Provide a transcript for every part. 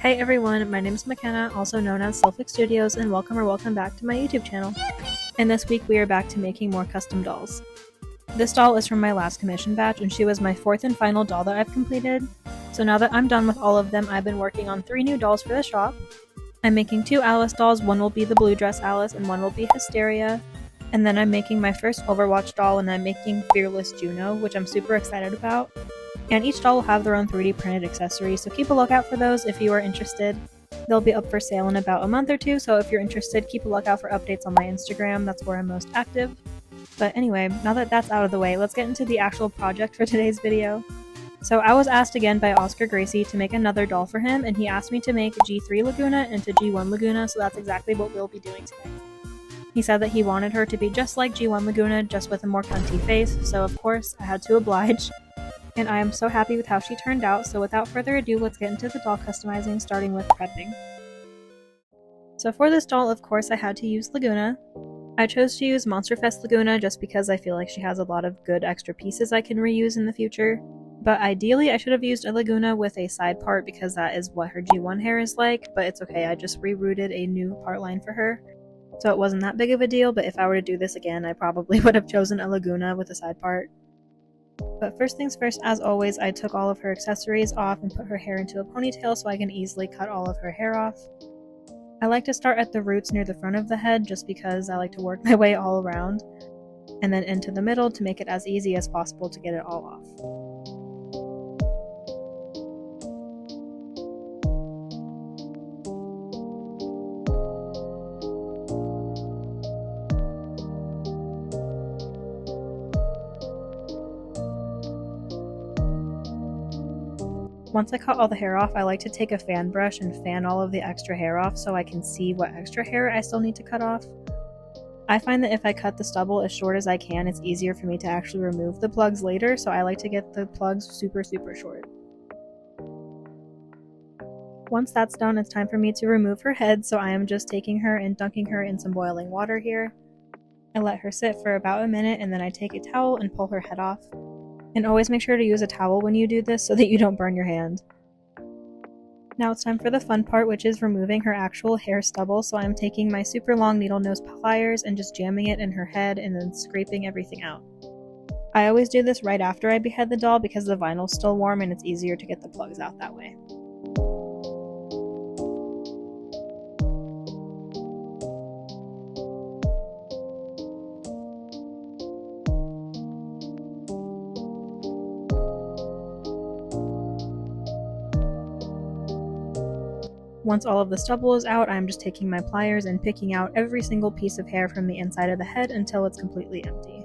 Hey everyone, my name is McKenna, also known as Selfic Studios, and welcome back to my YouTube channel. And this week we are back to making more custom dolls. This doll is from my last commission batch, and she was my fourth and final doll that I've completed. So now that I'm done with all of them, I've been working on 3 new dolls for the shop. I'm making 2 Alice dolls, one will be the blue dress Alice and one will be Hysteria. And then I'm making my first Overwatch doll, and I'm making Fearless Juno, which I'm super excited about. And each doll will have their own 3D printed accessories, so keep a lookout for those if you are interested. They'll be up for sale in about a month or 2, so if you're interested, keep a lookout for updates on my Instagram, that's where I'm most active. But anyway, now that that's out of the way, let's get into the actual project for today's video. So I was asked again by Oscar Gracie to make another doll for him, and he asked me to make G3 LAGOONA into G1 LAGOONA, so that's exactly what we'll be doing today. He said that he wanted her to be just like G1 LAGOONA, just with a more cunty face, so of course I had to oblige. And I am so happy with how she turned out, so without further ado, let's get into the doll customizing, starting with prepping. So for this doll, of course, I had to use LAGOONA. I chose to use Monsterfest LAGOONA just because I feel like she has a lot of good extra pieces I can reuse in the future. But ideally, I should have used a LAGOONA with a side part because that is what her G1 hair is like, but it's okay, I just rerooted a new part line for her. So it wasn't that big of a deal, but if I were to do this again, I probably would have chosen a LAGOONA with a side part. But first things first, as always, I took all of her accessories off and put her hair into a ponytail so I can easily cut all of her hair off. I like to start at the roots near the front of the head just because I like to work my way all around, and then into the middle to make it as easy as possible to get it all off. Once I cut all the hair off, I like to take a fan brush and fan all of the extra hair off so I can see what extra hair I still need to cut off. I find that if I cut the stubble as short as I can, it's easier for me to actually remove the plugs later, so I like to get the plugs super short. Once that's done, it's time for me to remove her head, so I am just taking her and dunking her in some boiling water here. I let her sit for about a minute, and then I take a towel and pull her head off. And always make sure to use a towel when you do this so that you don't burn your hand. Now it's time for the fun part, which is removing her actual hair stubble, so I'm taking my super long needle nose pliers and just jamming it in her head and then scraping everything out. I always do this right after I behead the doll because the vinyl's still warm and it's easier to get the plugs out that way. Once all of the stubble is out, I'm just taking my pliers and picking out every single piece of hair from the inside of the head until it's completely empty.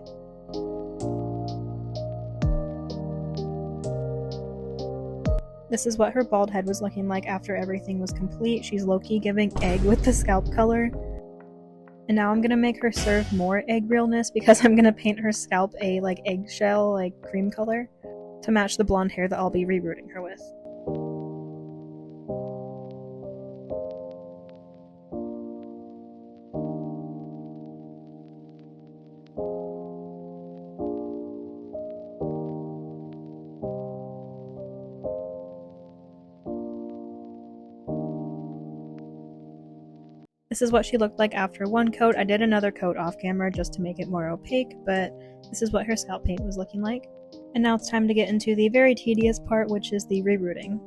This is what her bald head was looking like after everything was complete. She's low-key giving egg with the scalp color. And now I'm gonna make her serve more egg realness because I'm gonna paint her scalp a eggshell, cream color to match the blonde hair that I'll be rerooting her with. This is what she looked like after one coat. I did another coat off camera just to make it more opaque, but this is what her scalp paint was looking like. And now it's time to get into the very tedious part, which is the rerooting.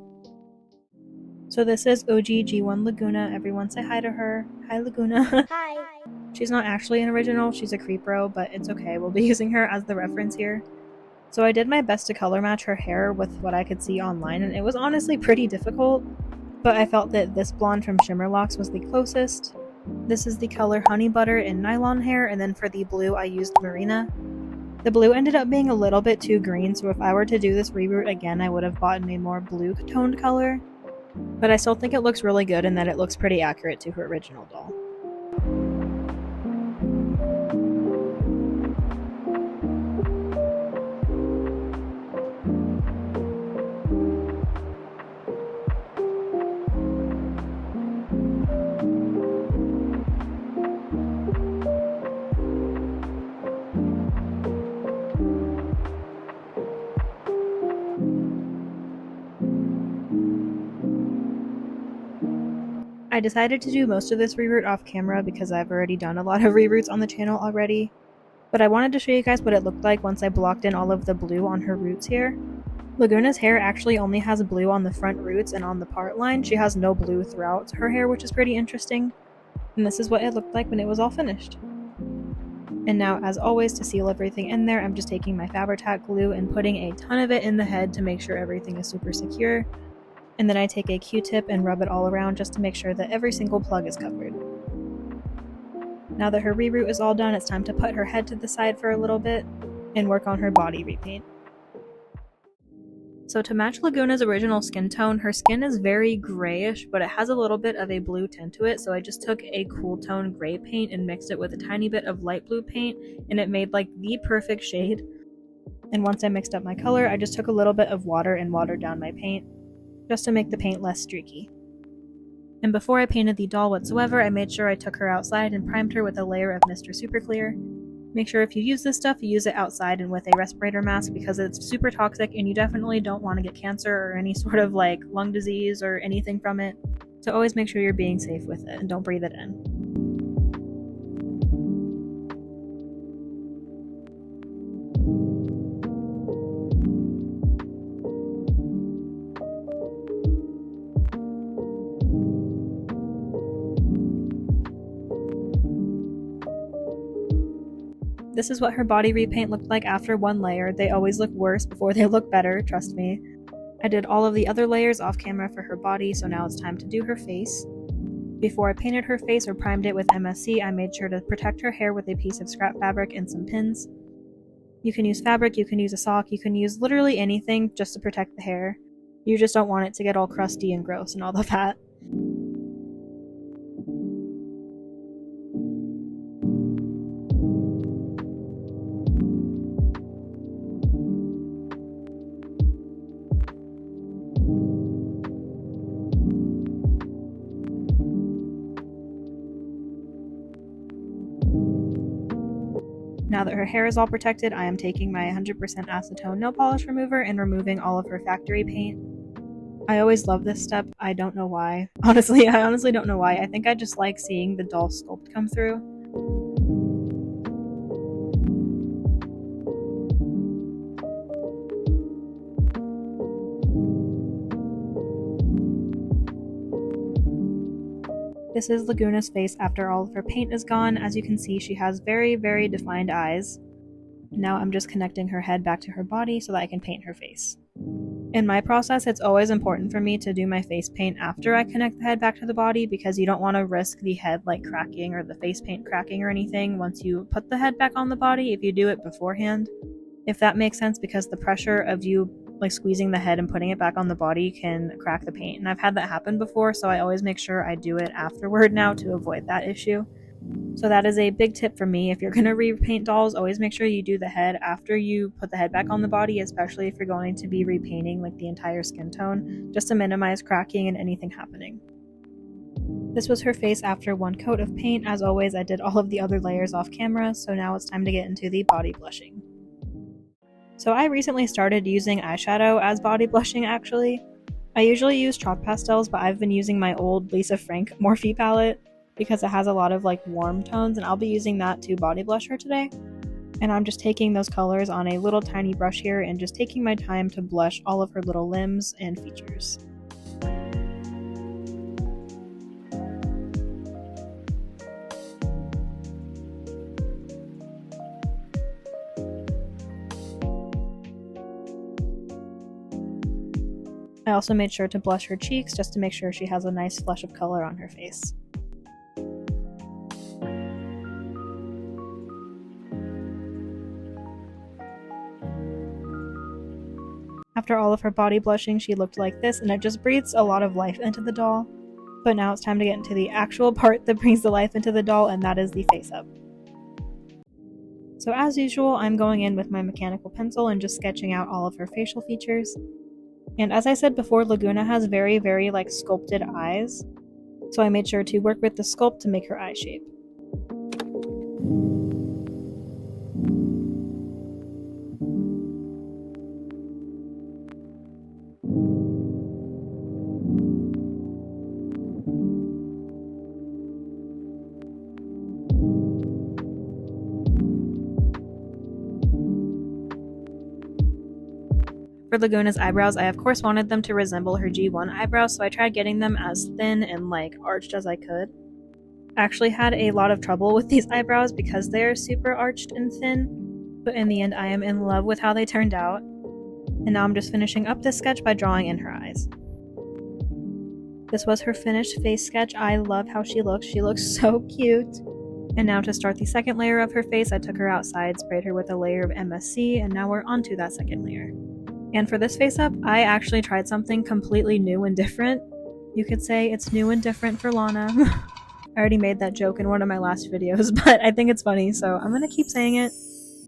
So this is OG G1 LAGOONA. Everyone say hi to her. Hi LAGOONA. Hi. She's not actually an original, she's a creepro, but it's okay, we'll be using her as the reference here. So I did my best to color match her hair with what I could see online, and it was honestly pretty difficult. But I felt that this blonde from Shimmerlocks was the closest. This is the color Honey Butter in nylon hair, and then for the blue I used Marina. The blue ended up being a little bit too green, so if I were to do this reroot again, I would have bought a more blue toned color. But I still think it looks really good and that it looks pretty accurate to her original doll. I decided to do most of this reroot off camera because I've already done a lot of reroots on the channel already, but I wanted to show you guys what it looked like once I blocked in all of the blue on her roots here. Lagoona's hair actually only has blue on the front roots, and on the part line she has no blue throughout her hair, which is pretty interesting. And this is what it looked like when it was all finished. And now, as always, to seal everything in there, I'm just taking my Fabri-Tac glue and putting a ton of it in the head to make sure everything is super secure. And then I take a Q-tip and rub it all around just to make sure that every single plug is covered. Now that her reroot is all done, it's time to put her head to the side for a little bit and work on her body repaint. So to match Lagoona's original skin tone, her skin is very grayish, but it has a little bit of a blue tint to it, so I just took a cool tone gray paint and mixed it with a tiny bit of light blue paint, and it made like the perfect shade. And once I mixed up my color, I just took a little bit of water and watered down my paint, just to make the paint less streaky. And before I painted the doll whatsoever, I made sure I took her outside and primed her with a layer of Mr. Super Clear. Make sure if you use this stuff, you use it outside and with a respirator mask because it's super toxic and you definitely don't want to get cancer or any sort of like lung disease or anything from it. So always make sure you're being safe with it and don't breathe it in. This is what her body repaint looked like after one layer. They always look worse before they look better, trust me. I did all of the other layers off camera for her body, so now it's time to do her face. Before I painted her face or primed it with MSC, I made sure to protect her hair with a piece of scrap fabric and some pins. You can use fabric, you can use a sock, you can use literally anything just to protect the hair. You just don't want it to get all crusty and gross and all of that. Now that her hair is all protected, I am taking my 100% acetone nail polish remover and removing all of her factory paint. I always love this step. I don't know why. Honestly, I honestly don't know why. I think I just like seeing the doll sculpt come through. This is Lagoona's face after all of her paint is gone. As you can see, she has very, very defined eyes. Now I'm just connecting her head back to her body so that I can paint her face. In my process, it's always important for me to do my face paint after I connect the head back to the body because you don't want to risk the head like cracking or the face paint cracking or anything once you put the head back on the body if you do it beforehand. If that makes sense, because the pressure of you like squeezing the head and putting it back on the body can crack the paint, and I've had that happen before, so I always make sure I do it afterward now to avoid that issue. So that is a big tip for me. If you're going to repaint dolls, always make sure you do the head after you put the head back on the body, especially if you're going to be repainting like the entire skin tone, just to minimize cracking and anything happening. This was her face after one coat of paint. As always, I did all of the other layers off camera, so now it's time to get into the body blushing. So I recently started using eyeshadow as body blushing actually. I usually use chalk pastels, but I've been using my old Lisa Frank Morphe palette because it has a lot of like warm tones, and I'll be using that to body blush her today. And I'm just taking those colors on a little tiny brush here and just taking my time to blush all of her little limbs and features. I also made sure to blush her cheeks just to make sure she has a nice flush of color on her face. After all of her body blushing, she looked like this, and it just breathes a lot of life into the doll. But now it's time to get into the actual part that brings the life into the doll, and that is the face up. So as usual, I'm going in with my mechanical pencil and just sketching out all of her facial features. And as I said before, Lagoona has very, very like sculpted eyes, so I made sure to work with the sculpt to make her eye shape. For Lagoona's eyebrows, I of course wanted them to resemble her G1 eyebrows, so I tried getting them as thin and arched as I could. I actually had a lot of trouble with these eyebrows because they are super arched and thin, but in the end I am in love with how they turned out. And now I'm just finishing up this sketch by drawing in her eyes. This was her finished face sketch. I love how she looks. She looks so cute. And now to start the second layer of her face, I took her outside, sprayed her with a layer of MSC, and now we're onto that second layer. And for this face up, I actually tried something completely new and different. You could say it's new and different for Lana. I already made that joke in one of my last videos, but I think it's funny, so I'm gonna keep saying it.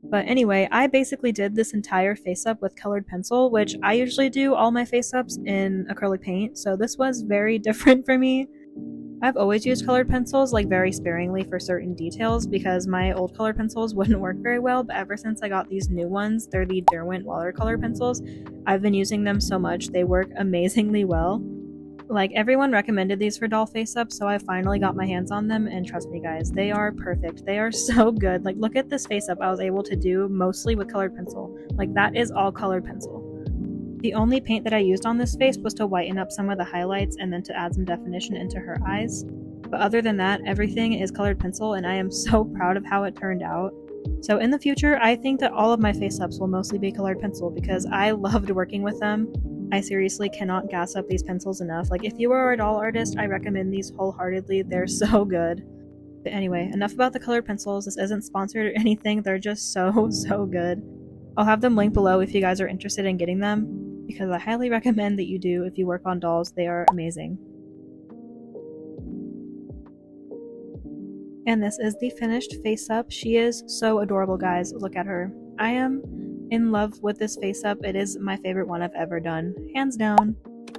But anyway, I basically did this entire face up with colored pencil, which I usually do all my face ups in acrylic paint, so this was very different for me. I've always used colored pencils very sparingly for certain details because my old colored pencils wouldn't work very well, but ever since I got these new ones, they're the Derwent watercolor pencils, I've been using them so much. They work amazingly well. Everyone recommended these for doll face ups, so I finally got my hands on them, and trust me guys, they are perfect. They are so good. Look at this face up I was able to do mostly with colored pencil. That is all colored pencil. The only paint that I used on this face was to whiten up some of the highlights and then to add some definition into her eyes. But other than that, everything is colored pencil, and I am so proud of how it turned out. So in the future, I think that all of my face ups will mostly be colored pencil because I loved working with them. I seriously cannot gas up these pencils enough. If you are a doll artist, I recommend these wholeheartedly. They're so good. But anyway, enough about the colored pencils. This isn't sponsored or anything. They're just so good. I'll have them linked below if you guys are interested in getting them, because I highly recommend that you do if you work on dolls. They are amazing. And this is the finished face up. She is so adorable, guys. Look at her. I am in love with this face up. It is my favorite one I've ever done, hands down.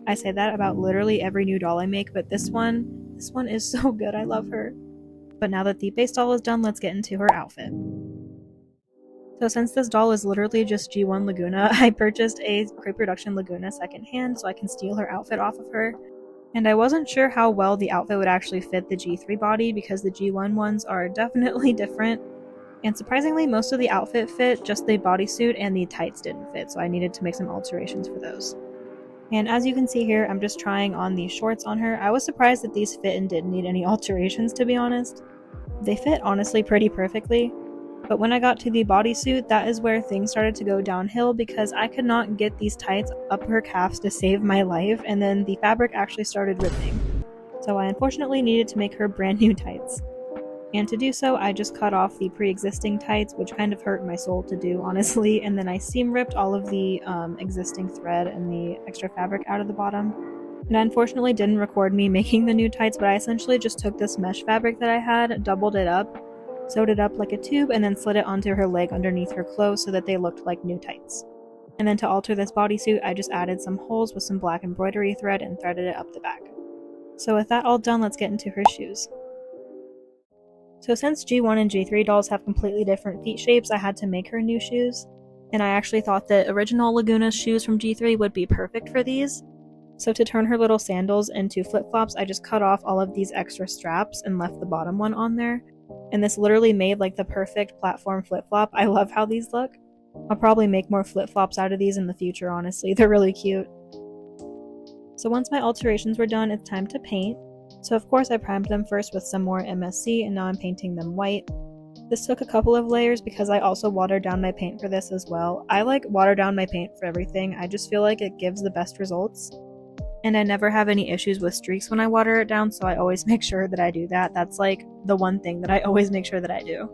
I say that about literally every new doll I make, but this one is so good. I love her. But now that the base doll is done, let's get into her outfit. So since this doll is literally just G1 Lagoona, I purchased a Crepe Production Lagoona secondhand so I can steal her outfit off of her. And I wasn't sure how well the outfit would actually fit the G3 body because the G1 ones are definitely different. And surprisingly, most of the outfit fit, just the bodysuit and the tights didn't fit, so I needed to make some alterations for those. And as you can see here, I'm just trying on these shorts on her. I was surprised that these fit and didn't need any alterations, to be honest. They fit honestly pretty perfectly. But when I got to the bodysuit, that is where things started to go downhill because I could not get these tights up her calves to save my life, and then the fabric actually started ripping. So I unfortunately needed to make her brand new tights. And to do so, I just cut off the pre-existing tights, which kind of hurt my soul to do, honestly, and then I seam ripped all of the existing thread and the extra fabric out of the bottom. And I unfortunately didn't record me making the new tights, but I essentially just took this mesh fabric that I had, doubled it up, sewed it up like a tube, and then slid it onto her leg underneath her clothes so that they looked like new tights. And then to alter this bodysuit, I just added some holes with some black embroidery thread and threaded it up the back. So with that all done, let's get into her shoes. So since G1 and G3 dolls have completely different feet shapes, I had to make her new shoes. And I actually thought that original Lagoona's shoes from G3 would be perfect for these. So to turn her little sandals into flip-flops, I just cut off all of these extra straps and left the bottom one on there. And this literally made the perfect platform flip-flop. I love how these look. I'll probably make more flip-flops out of these in the future, honestly. They're really cute. So once my alterations were done, it's time to paint. So of course I primed them first with some more MSC, and now I'm painting them white. This took a couple of layers because I also watered down my paint for this as well. I water down my paint for everything. I just feel like it gives the best results. And I never have any issues with streaks when I water it down, so I always make sure that I do that. That's the one thing that I always make sure that I do.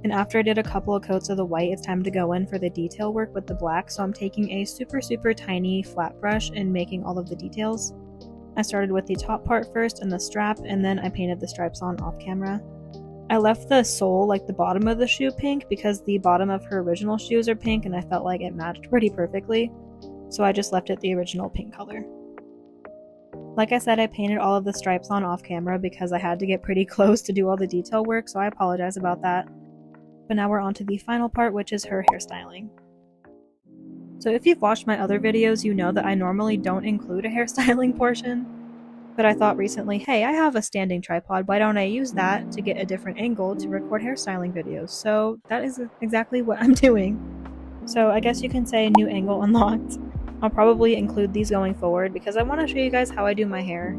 And after I did a couple of coats of the white, it's time to go in for the detail work with the black, so I'm taking a super tiny flat brush and making all of the details. I started with the top part first and the strap, and then I painted the stripes on off camera. I left the sole, the bottom of the shoe, pink because the bottom of her original shoes are pink and I felt like it matched pretty perfectly, so I just left it the original pink color. Like I said, I painted all of the stripes on off camera because I had to get pretty close to do all the detail work, so I apologize about that. But now we're on to the final part, which is her hairstyling. So if you've watched my other videos, you know that I normally don't include a hairstyling portion. But I thought recently, hey, I have a standing tripod, why don't I use that to get a different angle to record hairstyling videos? So that is exactly what I'm doing. So I guess you can say new angle unlocked. I'll probably include these going forward because I want to show you guys how I do my hair.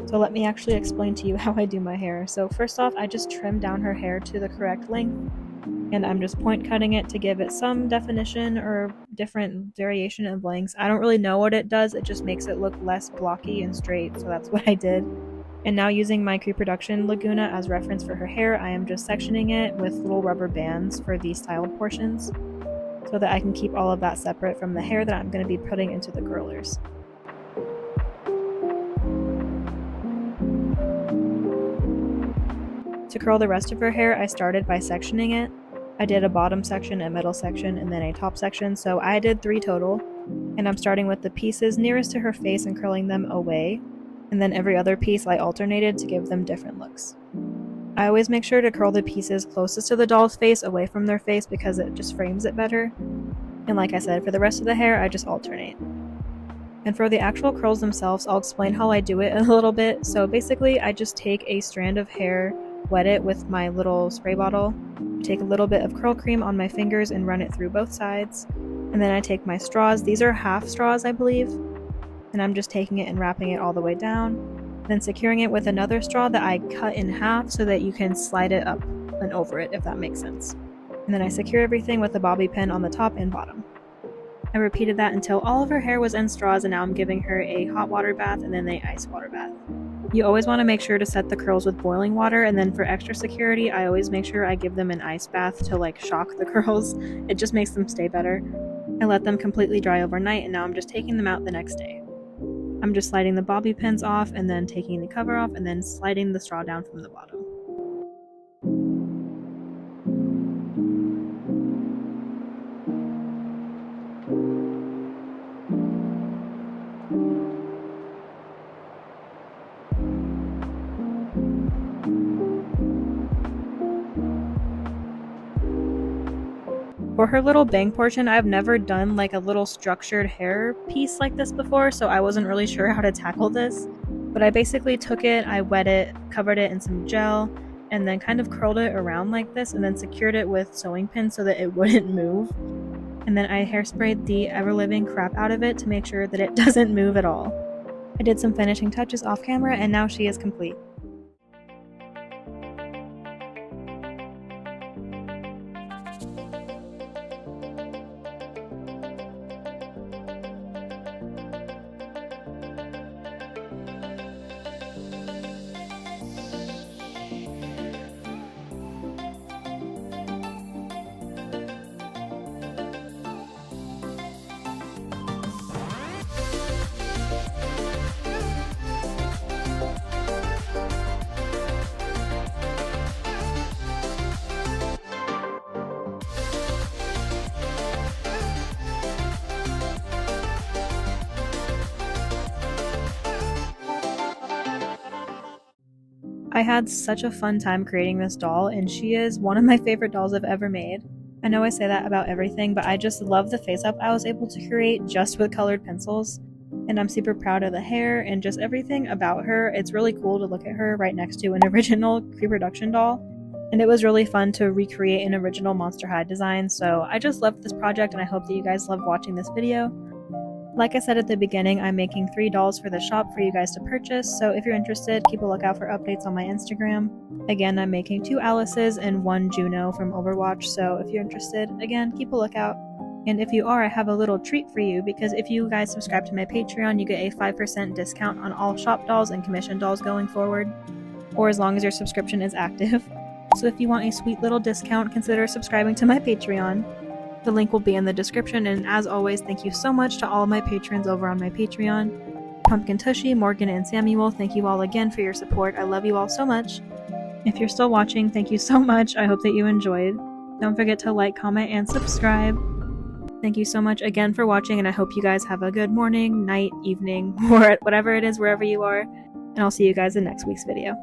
So let me actually explain to you how I do my hair. So first off, I just trim down her hair to the correct length, and I'm just point cutting it to give it some definition or different variation of lengths. I don't really know what it does, it just makes it look less blocky and straight, so that's what I did. And now using my pre-production Laguna as reference for her hair, I am just sectioning it with little rubber bands for the styled portions, so that I can keep all of that separate from the hair that I'm going to be putting into the curlers. To curl the rest of her hair, I started by sectioning it. I did a bottom section, a middle section, and then a top section, so I did 3 total. And I'm starting with the pieces nearest to her face and curling them away, and then every other piece I alternated to give them different looks. I always make sure to curl the pieces closest to the doll's face away from their face because it just frames it better. And like I said, for the rest of the hair, I just alternate. And for the actual curls themselves, I'll explain how I do it a little bit. So basically, I just take a strand of hair, wet it with my little spray bottle, take a little bit of curl cream on my fingers and run it through both sides. And then I take my straws, these are half straws I believe, and I'm just taking it and wrapping it all the way down. Then securing it with another straw that I cut in half so that you can slide it up and over it, if that makes sense. And then I secure everything with a bobby pin on the top and bottom. I repeated that until all of her hair was in straws, and now I'm giving her a hot water bath and then an ice water bath. You always want to make sure to set the curls with boiling water, and then for extra security, I always make sure I give them an ice bath to like shock the curls. It just makes them stay better. I let them completely dry overnight, and now I'm just taking them out the next day. I'm just sliding the bobby pins off and then taking the cover off and then sliding the straw down from the bottom. For her little bang portion, I've never done like a little structured hair piece like this before, so I wasn't really sure how to tackle this. But I basically took it, I wet it, covered it in some gel, and then kind of curled it around like this and then secured it with sewing pins so that it wouldn't move. And then I hairsprayed the ever-living crap out of it to make sure that it doesn't move at all. I did some finishing touches off camera and now she is complete. I had such a fun time creating this doll, and she is one of my favorite dolls I've ever made. I know I say that about everything, but I just love the face up I was able to create just with colored pencils. And I'm super proud of the hair and just everything about her. It's really cool to look at her right next to an original pre-production doll. And it was really fun to recreate an original Monster High design, so I just loved this project and I hope that you guys loved watching this video. Like I said at the beginning, I'm making 3 dolls for the shop for you guys to purchase, so if you're interested, keep a lookout for updates on my Instagram. Again, I'm making 2 Alices and 1 Juno from Overwatch, so if you're interested, again, keep a lookout. And if you are, I have a little treat for you, because if you guys subscribe to my Patreon, you get a 5% discount on all shop dolls and commission dolls going forward, or as long as your subscription is active. So if you want a sweet little discount, consider subscribing to my Patreon. The link will be in the description, and as always, thank you so much to all my patrons over on my Patreon. Pumpkin Tushy, Morgan, and Samuel, thank you all again for your support. I love you all so much. If you're still watching, thank you so much. I hope that you enjoyed. Don't forget to like, comment, and subscribe. Thank you so much again for watching, and I hope you guys have a good morning, night, evening, or whatever it is wherever you are. And I'll see you guys in next week's video.